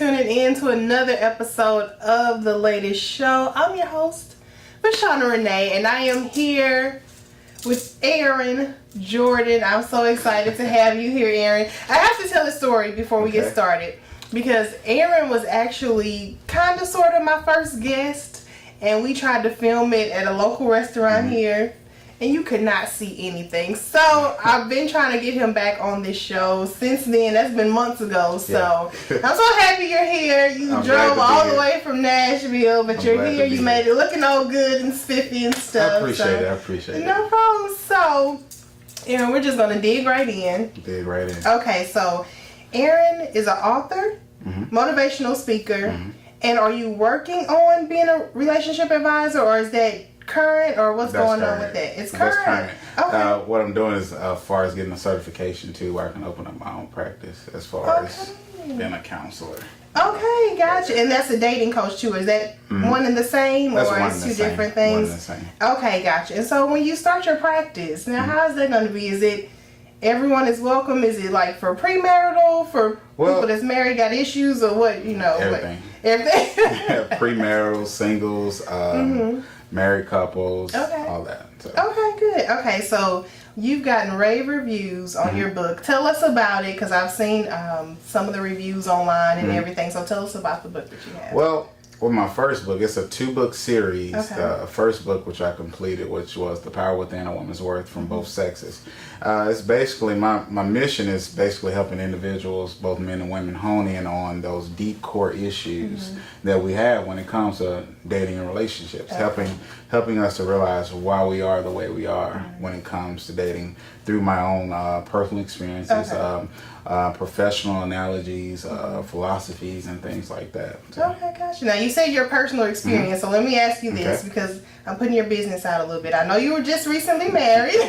tuning in to another episode of The Latest Show. I'm your host, Vashana Renee, and I am here with Aaron Jordan. I'm so excited to have you here, Aaron. I have to tell a story before we get started, because Aaron was actually kind of sort of my first guest, and we tried to film it at a local restaurant here. And you could not see anything. So I've been trying to get him back on this show since then. That's been months ago. So I'm so happy you're here. You drove all the way from Nashville, but you're here. You made it looking all good and spiffy and stuff. I appreciate it. No problem. So, Aaron, we're just going to dig right in. Okay, so Aaron is an author, motivational speaker, and are you working on being a relationship advisor, or is that current, or what's going on with that? It's current. Okay. What I'm doing is, as far as getting a certification too, where I can open up my own practice, as far as being a counselor. Okay, gotcha. And that's a dating coach too. Is that one and the same, that's or is two different things? One and the same. Okay, gotcha. And so when you start your practice, now how is that going to be? Is it everyone is welcome? Is it like for premarital, for people that's married, got issues, or what? You know, everything. Premarital, singles, married couples, all that. So. Okay, good. Okay, so you've gotten rave reviews on your book. Tell us about it, because I've seen some of the reviews online and everything. So tell us about the book that you have. Well, with my first book, it's a 2-book series. The first book, which I completed, which was The Power Within, A Woman's Worth, from both sexes. It's basically, my mission is basically helping individuals, both men and women, hone in on those deep core issues that we have when it comes to dating and relationships. Helping us to realize why we are the way we are when it comes to dating, through my own personal experiences, professional analogies, philosophies, and things like that. So. Okay, gotcha. Now, you said your personal experience, so let me ask you this, because I'm putting your business out a little bit. I know you were just recently married.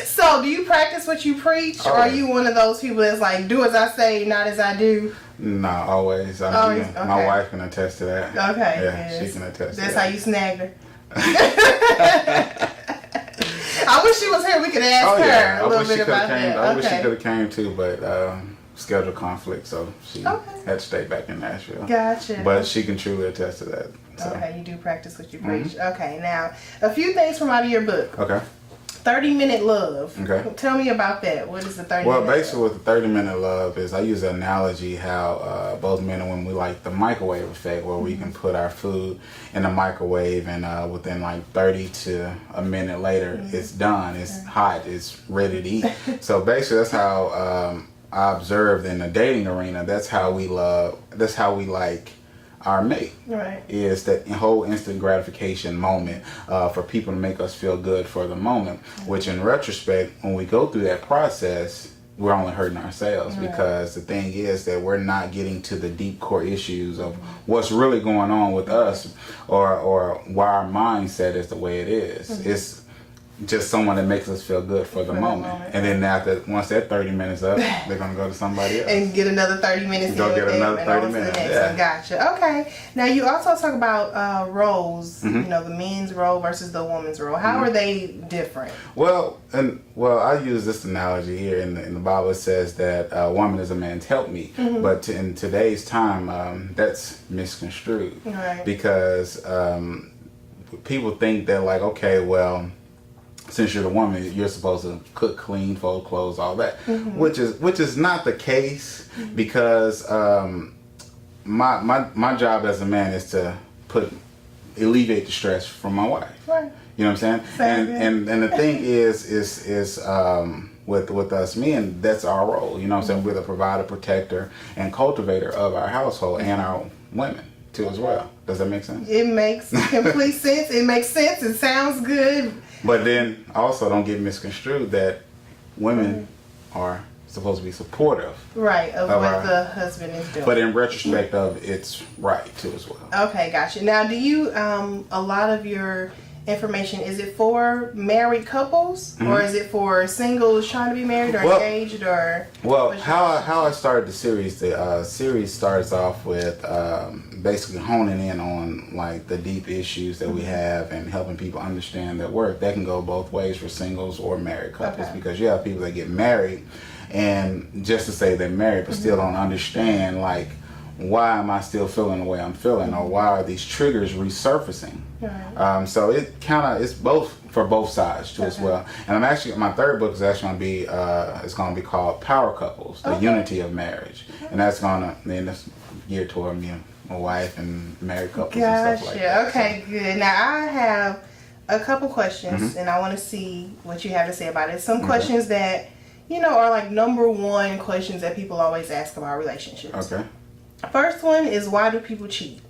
So, do you practice what you preach, or are you one of those people that's like, do as I say, not as I do? No, always. My wife can attest to that. Okay. Yeah, she can attest to that. That's how you snagged her. I wish she was here. We could ask her a little bit about that. I wish she could have came too, but schedule conflict, so she had to stay back in Nashville. Gotcha. But she can truly attest to that. So. Okay, you do practice what you preach. Okay, now a few things from out of your book. Okay. 30-minute love. Okay. Tell me about that. What is the 30-minute Well, basically with the 30-minute love is, I use an analogy how both men and women, we like the microwave effect, where we can put our food in the microwave and within like 30 to a minute later, it's done. It's hot. It's ready to eat. So basically that's how I observed in the dating arena. That's how we love. That's how we like our mate. Right. Is that whole instant gratification moment for people to make us feel good for the moment, which in retrospect, when we go through that process, we're only hurting ourselves, because the thing is that we're not getting to the deep core issues of what's really going on with us, or why our mindset is the way it is. It's just someone that makes us feel good for the moment. And then once that 30 minutes up, they're going to go to somebody else. And get another 30 minutes. Go get another 30 minutes. Gotcha. Okay. Now, you also talk about roles, you know, the men's role versus the woman's role. How are they different? Well, I use this analogy here in the Bible. It says that a woman is a man's helpmeet. But in today's time, that's misconstrued. Right. Because people think that, like, okay, well, since you're the woman, you're supposed to cook, clean, fold clothes, all that, which is not the case, because my job as a man is to alleviate the stress from my wife. Right. You know what I'm saying? And the thing is with us men, that's our role. You know what I'm saying? We're the provider, protector, and cultivator of our household and our women too as well. Does that make sense? It makes complete sense. It makes sense. It sounds good. But then also don't get misconstrued that women are supposed to be supportive. Right, of what the husband is doing. But in retrospect of it's right too as well. Okay, gotcha. Now, do you, a lot of your information, is it for married couples, or is it for singles trying to be married or engaged, or? Well, how I started the series starts off with basically honing in on like the deep issues that we have and helping people understand that work. That can go both ways for singles or married couples, because you have people that get married and just to say they're married but still don't understand like why am I still feeling the way I'm feeling, or why are these triggers resurfacing? Right. So it it's both for both sides too as well. And my third book is actually going to be it's going to be called Power Couples: The Unity of Marriage, and that's that's geared toward me and my wife and married couples and stuff like that. Okay, good. Now I have a couple questions, and I want to see what you have to say about it. Some questions that are like number one questions that people always ask about relationships. Okay. First one is, why do people cheat?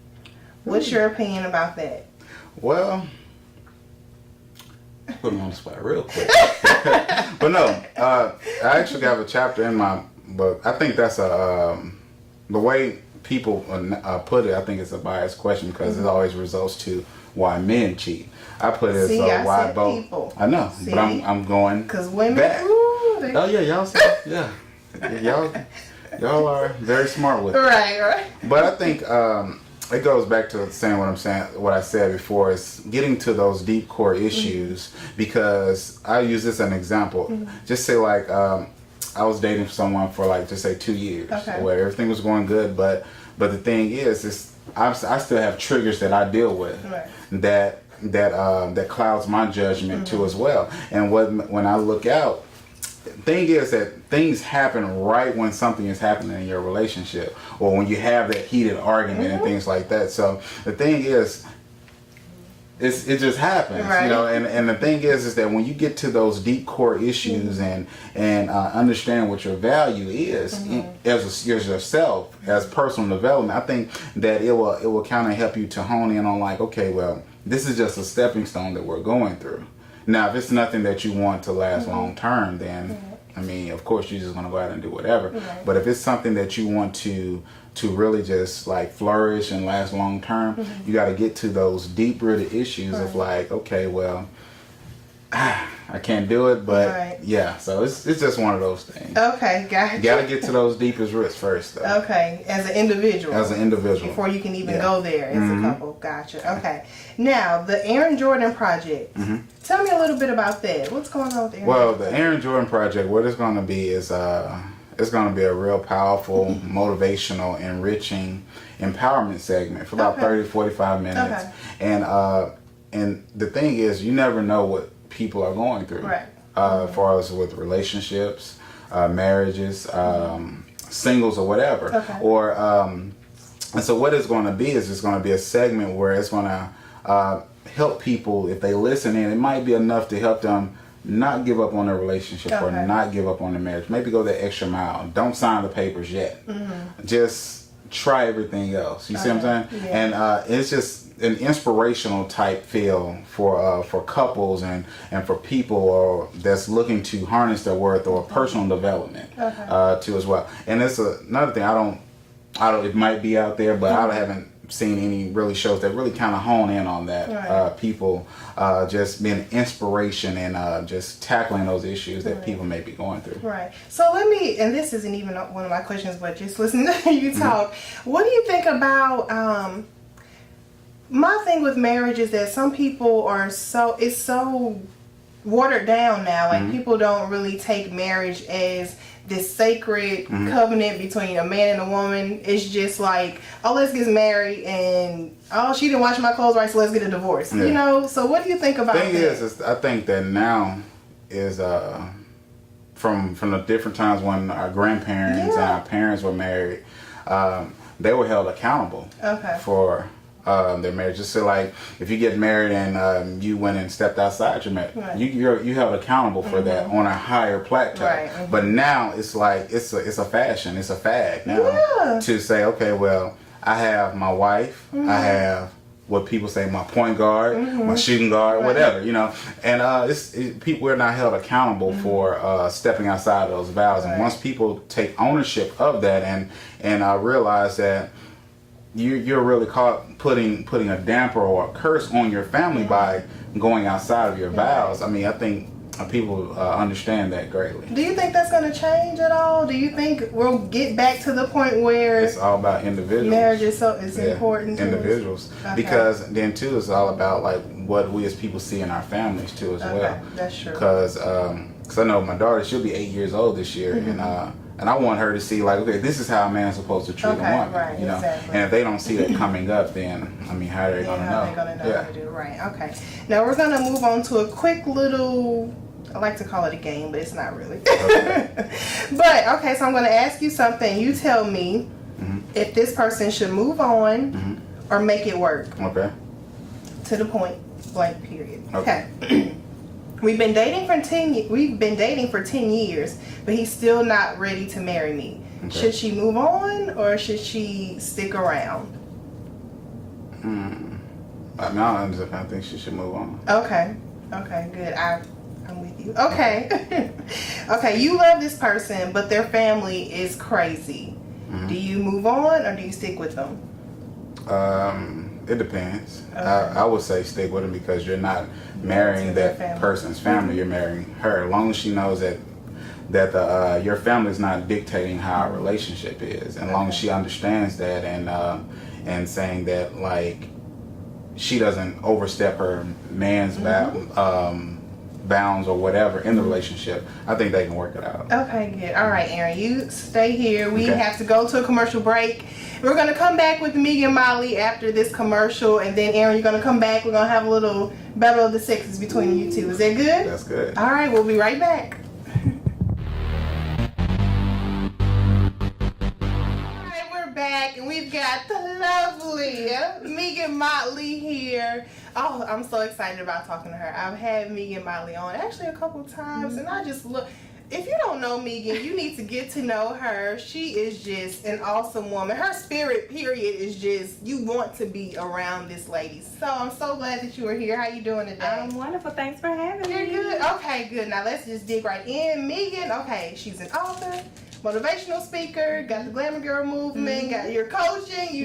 What's your opinion about that? Well, put me on the spot real quick. But no, I actually have a chapter in my book. I think that's the way people put it. I think it's a biased question because it always results to why men cheat. I put it as why both. People. I know, but I'm going because women. Back. Ooh, oh yeah, y'all see, y'all are very smart with it. Right. But I think it goes back to saying what I said before, is getting to those deep core issues, because I use this as an example. Just say like I was dating someone for like, just say 2 years, where everything was going good, but the thing is I still have triggers that I deal with that clouds my judgment too as well. And when I look out, thing is that things happen right when something is happening in your relationship, or when you have that heated argument and things like that. So the thing is, it just happens, and the thing is that when you get to those deep core issues and understand what your value is as yourself, as personal development, I think that it will kind of help you to hone in on like, okay, well, this is just a stepping stone that we're going through. Now, if it's nothing that you want to last long term, then I mean, of course, you're just gonna go out and do whatever. But if it's something that you want to really just like flourish and last long term, you got to get to those deep rooted issues of like, okay, well, I can't do it, but yeah. So it's just one of those things. Okay, gotcha. You got to get to those deepest roots first, though. Okay, as an individual. Before you can even go there as a couple. Gotcha. Okay. Now, the Aaron Jordan Project. Tell me a little bit about that. What's going on with Aaron Jordan? The Aaron Jordan Project, what it's going to be is it's going to be a real powerful, motivational, enriching, empowerment segment for about 30 to 45 minutes. And the thing is, you never know what people are going through. As far as with relationships, marriages, singles or whatever. And so what it's going to be is it's going to be a segment where it's going to help people, if they listen in, it might be enough to help them not give up on their relationship or not give up on their marriage. Maybe go that extra mile. Don't sign the papers yet. Just try everything else. You see what I'm saying? And it's just an inspirational type feel for couples and for people that's looking to harness their worth or personal development too as well. And it's another thing. I don't. It might be out there, but I haven't seen any really shows that really kind of hone in on that. People just being inspiration and just tackling those issues that people may be going through. So let me, and this isn't even one of my questions, but just listening to you talk, what do you think about my thing with marriage is that some people it's so watered down now. Like people don't really take marriage as this sacred covenant between a man and a woman. It's just like, oh, let's get married, and oh, she didn't wash my clothes right, so let's get a divorce. So what do you think about that? The thing is I think that now is from the different times when our grandparents and our parents were married, they were held accountable for their marriage. Just so like, if you get married and you went and stepped outside your marriage, you held accountable for that on a higher plateau. But now it's like it's a fashion, it's a fad now to say, okay, well, I have my wife, I have what people say my point guard, my shooting guard, whatever, and people are not held accountable for stepping outside of those vows. And once people take ownership of that and realize that you're really caught putting a damper or a curse on your family by going outside of your vows. I mean, I think people understand that greatly. Do you think that's going to change at all? Do you think we'll get back to the point where it's all about individuals? Marriage is important to individuals, because then too it's all about like what we as people see in our families too as well. That's true. Because I know my daughter, she'll be 8 years old this year, and And I want her to see, like, okay, this is how a man's supposed to treat a woman, right, you know. exactly. And if they don't see that coming up, then I mean, how are they gonna know? How they gonna know how to do it? Right. Okay. Now we're gonna move on to a quick little. I like to call it a game, but it's not really. Okay. But okay, so I'm gonna ask you something. You tell me if this person should move on or make it work. Okay. To the point, blank. Period. Okay. We've been dating for 10 years, but he's still not ready to marry me. Okay. Should she move on or should she stick around? I mean, I think she should move on. Okay. Okay, good. I'm with you. Okay. Okay, you love this person, but their family is crazy. Do you move on or do you stick with them? It depends. Okay. I would say stick with him because you're not marrying that person's family. You're marrying her. As long as she knows that your family is not dictating how our relationship is, and as long as she understands that and saying that, like, she doesn't overstep her man's bounds or whatever in the relationship, I think they can work it out. Okay, good. All right, Aaron, you stay here. We Okay. have to go to a commercial break. We're going to come back with Megan Mottley after this commercial, and then Aaron, you're going to come back. We're going to have a little battle of the sexes between you two. Is that good? That's good. All right, we'll be right back. All right, we're back, and we've got the lovely Megan Mottley here. Oh, I'm so excited about talking to her. I've had Megan Mottley on actually a couple times, and I just look. If you don't know Megan, you need to get to know her. She is just an awesome woman. Her spirit, period, is just, you want to be around this lady. So I'm so glad that you are here. How you doing today? I'm wonderful. Thanks for having me. You're good? Okay, good. Now let's just dig right in. Megan, okay, she's an author, motivational speaker, got the Glamour Girl Movement, got your coaching. You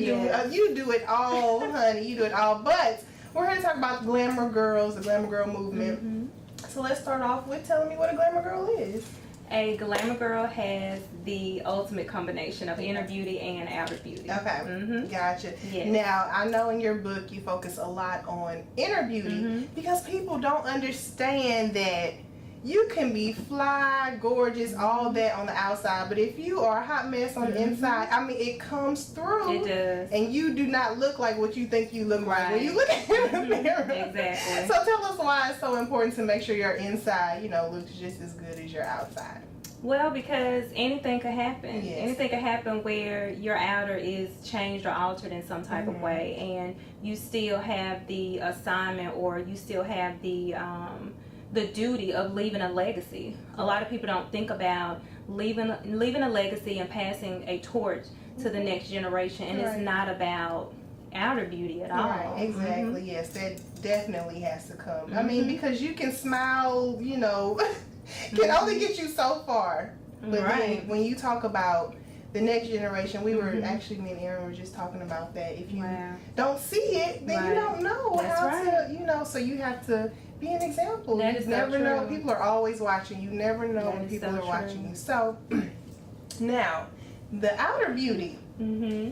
do it all, honey. You do it all. But we're here to talk about the Glamour Girls, the Glamour Girl Movement. So let's start off with telling me what a Glamour Girl is. A glamour girl has the ultimate combination of inner beauty and outer beauty. Okay, gotcha. Yes. Now, I know in your book you focus a lot on inner beauty because people don't understand that you can be fly, gorgeous, all that on the outside, but if you are a hot mess on the inside, I mean, it comes through. It does. And you do not look like what you think you look like when you look in the mirror. Exactly. So tell us why it's so important to make sure your inside, looks just as good as your outside. Well, because anything could happen. Yes. Anything could happen where your outer is changed or altered in some type of way, and you still have the assignment, or you still have the duty of leaving a legacy. A lot of people don't think about leaving a legacy and passing a torch to the next generation, and it's not about outer beauty at all. Right, exactly. Yes, that definitely has to come. I mean, because you can smile, can only get you so far. But then when you talk about the next generation, we were actually, me and Aaron were just talking about that. If you don't see it, then you don't know how to, so you have to be an example. That You is never so know. true. People are always watching. You never know That when is people so are watching true. you. So now, the outer beauty.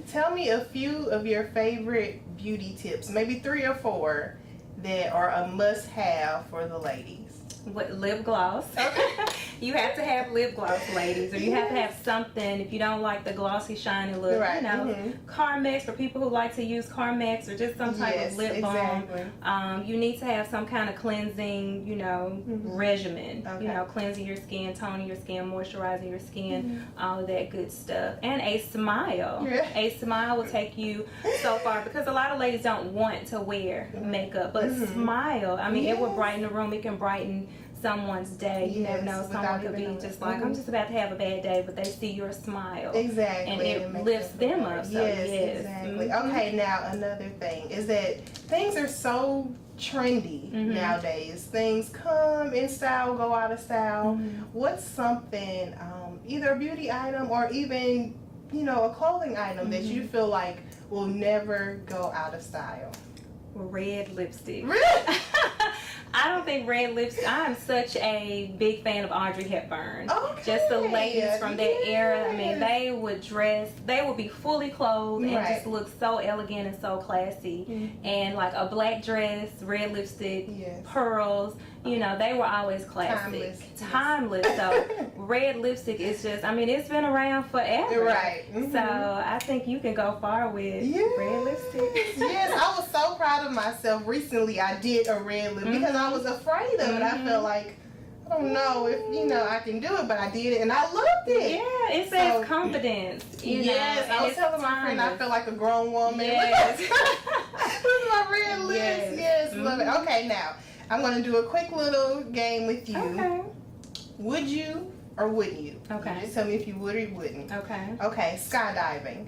Tell me a few of your favorite beauty tips, maybe 3 or 4 that are a must-have for the ladies. What, lip gloss? You have to have lip gloss, ladies, or you have to have something. If you don't like the glossy, shiny look, Carmex for people who like to use Carmex, or just some type of lip balm. You need to have some kind of cleansing, regimen. Cleansing your skin, toning your skin, moisturizing your skin, all of that good stuff. And a smile. A smile will take you so far, because a lot of ladies don't want to wear makeup, but smile. I mean, it will brighten the room. It can brighten someone's day. You never know. Someone could be just like, I'm just about to have a bad day, but they see your smile. Exactly. And it lifts them up. So yes, exactly. Okay, now another thing is that things are so trendy nowadays. Things come in style, go out of style. What's something, either a beauty item or even, a clothing item that you feel like will never go out of style? Red lipstick. Really? I don't think red lipstick. I'm such a big fan of Audrey Hepburn. Okay. Just the ladies from that era. I mean, Yes. they would be fully clothed and Right. just look so elegant and so classy. And like a black dress, red lipstick, Yes. pearls. You know, they were always classic. Timeless. Timeless. So red lipstick is just, I mean, it's been around forever. Right. So I think you can go far with red lipstick. Yes, I was so proud of myself. Recently, I did a red lip because I was afraid of it. I felt like, I don't know if, I can do it, but I did it and I loved it. Yeah, it says confidence. Yes, I was telling my friend I feel like a grown woman. Yes. With my red lips. Yes, love it. Okay, now, I'm going to do a quick little game with you. Okay. Would you or wouldn't you? Okay. You just tell me if you would or you wouldn't. Okay. Okay, skydiving.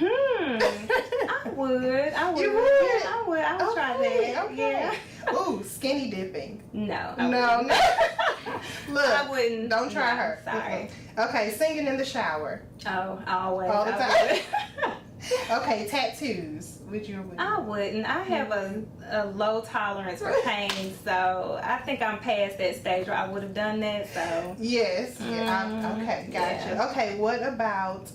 I would. You would? I would. I would try that. Okay. Yeah. Ooh, skinny dipping. No. No. Look, I wouldn't. don't try No, her. Sorry. Okay, singing in the shower. Oh, always. All the I time. would. Okay, tattoos. Would you or wouldn't? I wouldn't. I have a low tolerance for pain, so I think I'm past that stage where I would have done that. So Yes. Okay, gotcha. Yeah. Okay, what about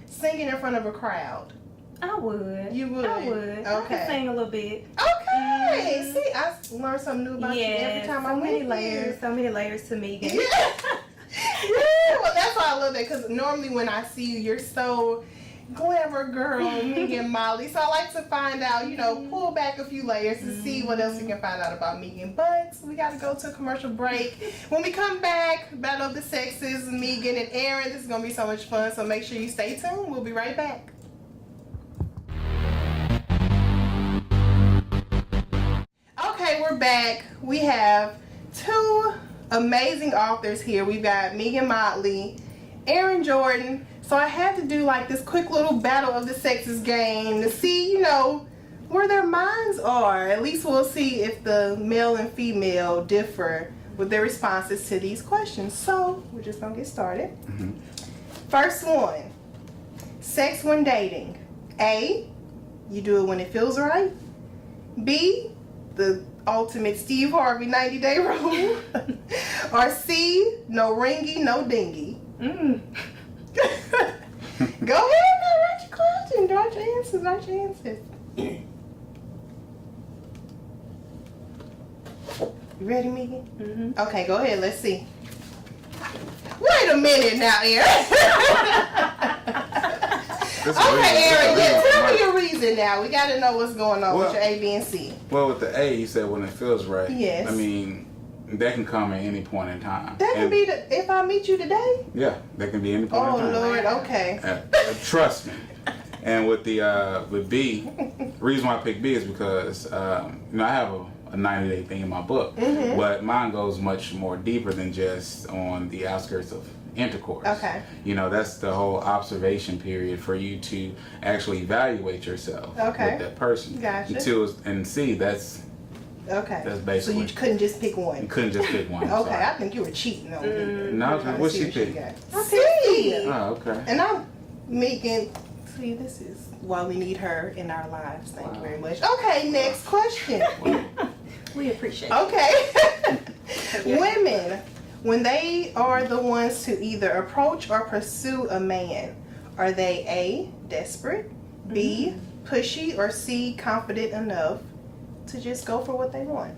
singing in front of a crowd? I would. You would? I would. I Okay. could sing a little bit. Okay. See, I learn something new about you every time so I'm many with layers. you. So many layers to Megan. Yeah. Yeah, well, that's why I love that, because normally when I see you, you're so Glamour Girl, Megan Mottley. So I like to find out, pull back a few layers to see what else we can find out about Megan. But we got to go to a commercial break. When we come back, Battle of the Sexes, Megan and Aaron. This is going to be so much fun, so make sure you stay tuned. We'll be right back. Okay, we're back. We have two amazing authors here. We've got Megan Mottley, Aaron Jordan. So I had to do like this quick little Battle of the Sexes game to see, where their minds are. At least we'll see if the male and female differ with their responses to these questions. So we're just gonna get started. First one, sex when dating. A, you do it when it feels right. B, the ultimate Steve Harvey 90-day rule. Or C, no ringy, no dingy. Go ahead now, write your question. Write your answers. You ready, Megan? Okay, go ahead. Let's see. Wait a minute now, Aaron. Okay, Aaron, tell me your reason now. We got to know what's going on with your A, B, and C. Well, with the A, you said when it feels right. Yes. I mean, that can come at any point in time. That can be if I meet you today? Yeah, that can be any point in time. Oh, Lord, okay. Trust me. And with the with B, reason why I picked B is because I have a 90-day thing in my book, but mine goes much more deeper than just on the outskirts of intercourse. Okay. That's the whole observation period for you to actually evaluate yourself with that person. Gotcha. And C, that's basically. So you couldn't just pick one. You couldn't just pick one. Okay, sorry. I think you were cheating on me. No, what's she pick? C. Oh, okay. And I'm Megan. See, this is why we need her in our lives. Thank you very much. Okay, next question. We appreciate it. Okay. Women, when they are the ones to either approach or pursue a man, are they A, desperate, B, pushy, or C, confident enough to just go for what they want?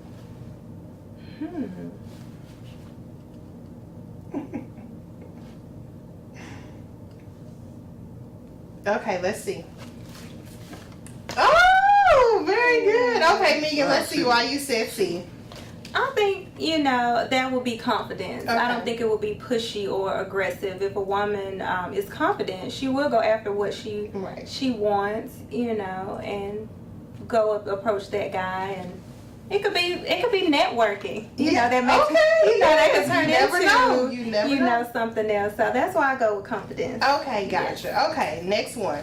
Okay, let's see. Oh, very good. Okay, Megan, let's see why you said C. I think, that will be confidence. Okay. I don't think it will be pushy or aggressive. If a woman is confident, she will go after what she wants, and go approach that guy, and it could be networking. That makes that could turn into You never know. Something else. So that's why I go with confidence. Okay, gotcha. Yes. Okay, next one.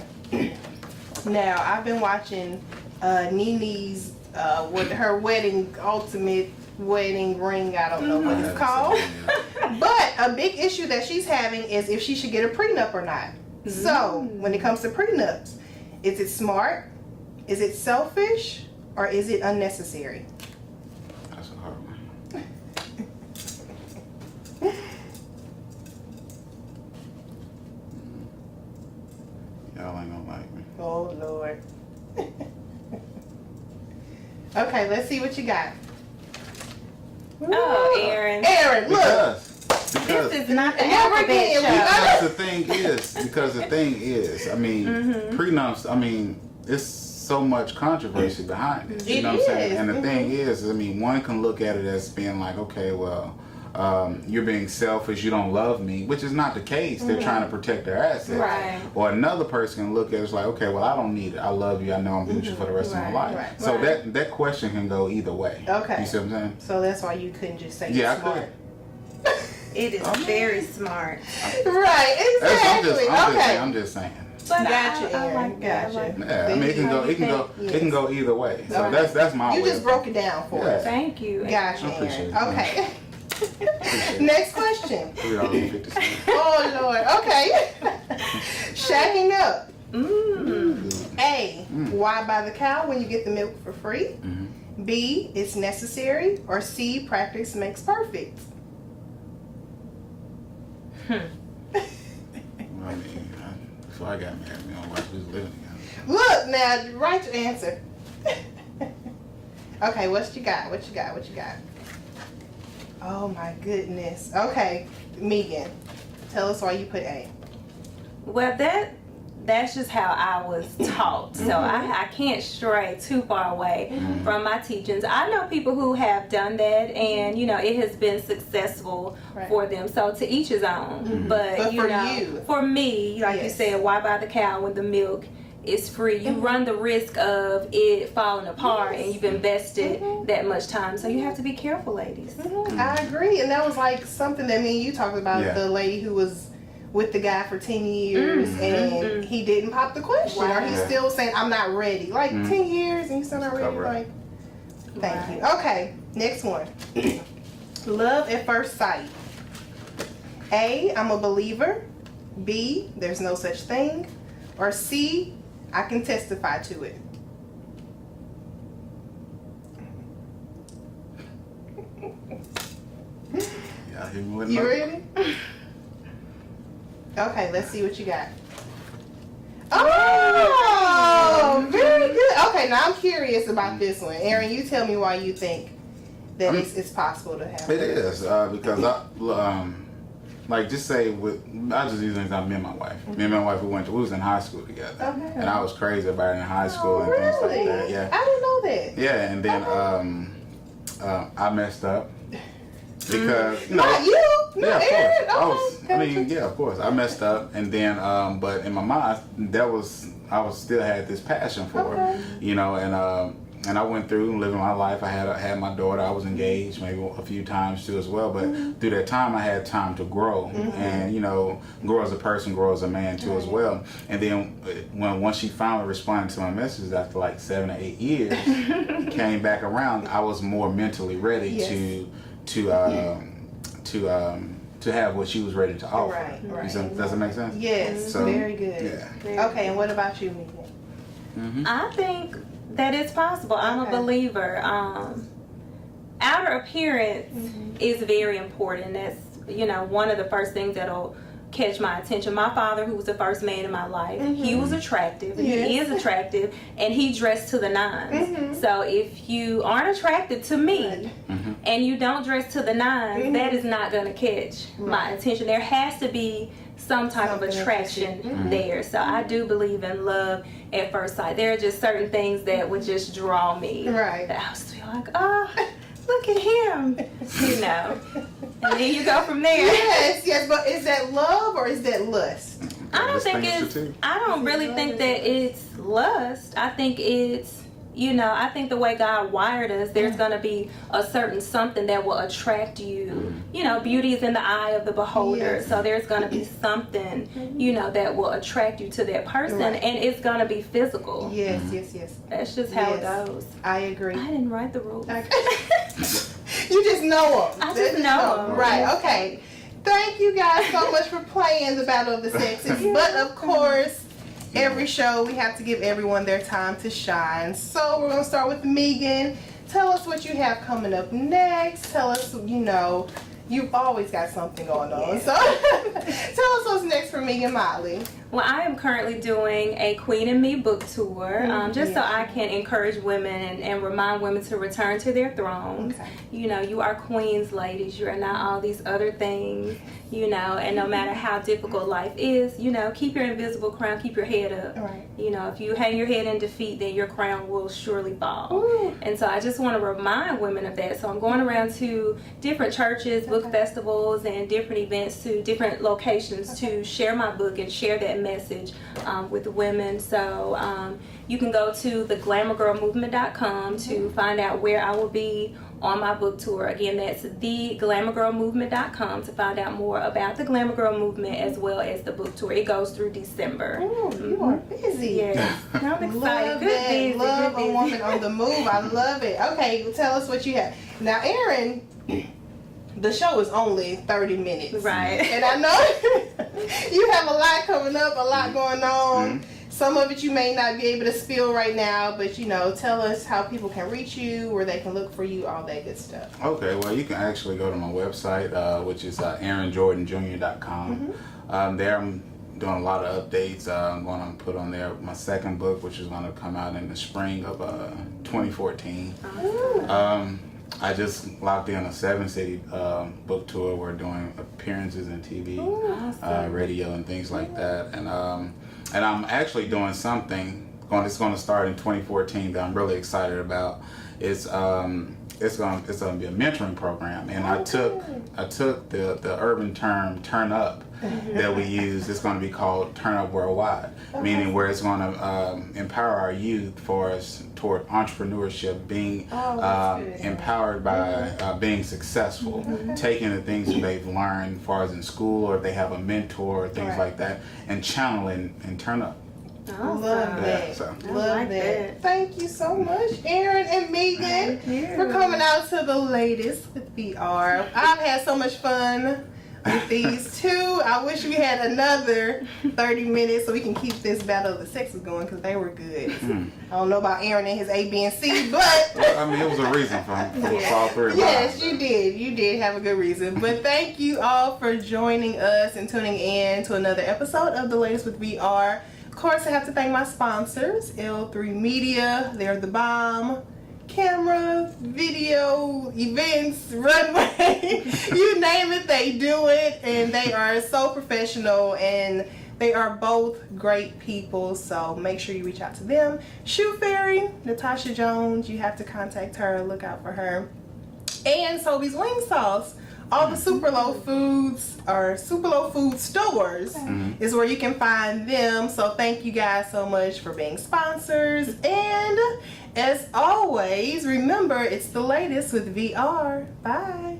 Now, I've been watching Nene's with her ultimate wedding ring. I don't know what it's called. But a big issue that she's having is if she should get a prenup or not. So, when it comes to prenups, is it smart? Is it selfish? Or is it unnecessary? Okay, let's see what you got. Oh, Aaron. Aaron, look. Because This is not the Never alphabet again. show. because the thing is, I mean, prenups, I mean, it's so much controversy behind it. You know what I'm saying? And the thing is, I mean, one can look at it as being like, okay, well, you're being selfish, you don't love me, which is not the case. They're trying to protect their assets. Right. Or another person can look at it as like, okay, well, I don't need it. I love you. I know I'm with you for the rest of my life. Right. So that question can go either way. Okay. You see what I'm saying? So that's why you couldn't just say Yeah, it's I smart. could. It is very smart. Right, exactly. I'm just saying. But Gotcha, I Aaron. like that. Gotcha. Yeah, I mean, it can go either way. So Okay. that's my You way. just broke it down for us. Thank you. Gotcha, I appreciate Aaron. it. Okay. Appreciate it. Next question. $3.50. Oh Lord. Okay. Shacking up. A. Why buy the cow when you get the milk for free? B. It's necessary. Or C. Practice makes perfect. I mean, before I got married, my wife was living together. Look now, write your answer. Okay, what you got? What you got? What you got? Oh my goodness. Okay, Megan, tell us why you put A. Well, that's just how I was taught. So I can't stray too far away from my teachings. I know people who have done that, and you know it has been successful for them. So to each his own. But you for know, you. for me, like you said, why buy the cow when the milk is free? You run the risk of it falling apart, and you've invested that much time. So you have to be careful, ladies. I agree, and that was like something that me and you talked about. The lady who was with the guy for 10 years and he didn't pop the question, or he's still saying I'm not ready. Like 10 years and you still not ready. Like, thank you. Okay, next one. Love at first sight. A. I'm a believer. B. There's no such thing. Or C. I can testify to it. Yeah, hit me with You no. ready? Okay, let's see what you got. Oh, very good. Okay, now I'm curious about this one. Aaron, you tell me why you think that it's possible to have. It is because like just say I just use an example. Me and my wife. Me and my wife we was in high school together, and I was crazy about it in high school and things like that. Yeah, I didn't know that. Yeah, and then I messed up because not you. No, yeah, of Aaron. course. Okay, I mean, yeah, of course. I messed up, and then, but in my mind, I was still had this passion for her, you know, and I went through living my life. I had my daughter. I was engaged maybe a few times too as well. But through that time, I had time to grow, and you know, grow as a person, grow as a man too as well. And then once she finally responded to my messages after like 7 or 8 years, came back around, I was more mentally ready to have what she was ready to offer. Right. Does it make sense? Yes. So, very good. Yeah. Very okay, and what about you, Megan? I think that it's possible. I'm a believer. Outer appearance is very important. That's, you know, one of the first things that'll catch my attention. My father, who was the first man in my life, he was attractive. He is attractive, and he dressed to the nines. So if you aren't attracted to me and you don't dress to the nines, that is not going to catch my attention. There has to be some type of attraction there. So I do believe in love at first sight. There are just certain things that would just draw me. Right. That I was like, oh, look at him. You know. And then you go from there. Yes, but is that love or is that lust? I don't really think that it's lust. I think it's, you know, I think the way God wired us, there's going to be a certain something that will attract you. You know, beauty is in the eye of the beholder. So there's going to be something, you know, that will attract you to that person. And it's going to be physical. Yes. That's just how it goes. I agree. I didn't write the rules. You just know them. I just know them. Right, okay. Thank you guys so much for playing the Battle of the Sexes. But of course, every show we have to give everyone their time to shine. So we're going to start with Megan. Tell us what you have coming up next. Tell us, you know, you've always got something going on. So tell us what's next for Megan Mottley. Well, I am currently doing a Queen and Me book tour, just so I can encourage women and remind women to return to their thrones. Okay. You know, you are queens, ladies. You are not all these other things, you know, and no matter how difficult life is, you know, keep your invisible crown, keep your head up. Right. You know, if you hang your head in defeat, then your crown will surely fall. Ooh. And so I just want to remind women of that. So I'm going around to different churches, book festivals, and different events to different locations to share my book and share that message with women. So you can go to the glamourgirlmovement.com to find out where I will be on my book tour. Again, that's the glamourgirlmovement.com to find out more about the Glamour Girl Movement as well as the book tour. It goes through December. Ooh, you are busy. Yes, I'm excited. Love Good it. busy, Love good busy. a woman on the move. I love it. Okay, well, tell us what you have. Now, Erin, the show is only 30 minutes. Right. And I know you have a lot coming up, a lot going on. Some of it you may not be able to spill right now, but you know, tell us how people can reach you, where they can look for you, all that good stuff. Okay, well, you can actually go to my website, which is AaronJordanJr.com. There I'm doing a lot of updates. I'm going to put on there my second book, which is going to come out in the spring of 2014. I just locked in a 7-city book tour. We're doing appearances in TV, radio, and things like that. And I'm actually doing something. It's going to start in 2014 that I'm really excited about. It's going to be a mentoring program, and I took the urban term "turn up" that we use. It's going to be called "Turn Up Worldwide," meaning where it's going to empower our youth for us toward entrepreneurship, being empowered by being successful, taking the things that they've learned, as far as in school, or if they have a mentor or things like that, and channel and turn up. Love that. So. Love that. Thank you so much, Erin and Megan, for coming out to the latest with VR. I've had so much fun with these two. I wish we had another 30 minutes so we can keep this battle of the sexes going, because they were good. I don't know about Aaron and his A, B, and C, but Well, I mean, it was a reason for all three of us. yes, you did. You did have a good reason. But thank you all for joining us and tuning in to another episode of The Latest with VR. Of course, I have to thank my sponsors, L3 Media. They're the bomb. Camera, video, events, runway, you name it, they do it, and they are so professional, and they are both great people, so make sure you reach out to them. Shoe Fairy, Natasha Jones, you have to contact her, look out for her. And Sobeys Wing Sauce. All the Super Low Foods or Super Low Food stores is where you can find them. So thank you guys so much for being sponsors. And as always, remember, it's the latest with VR. Bye.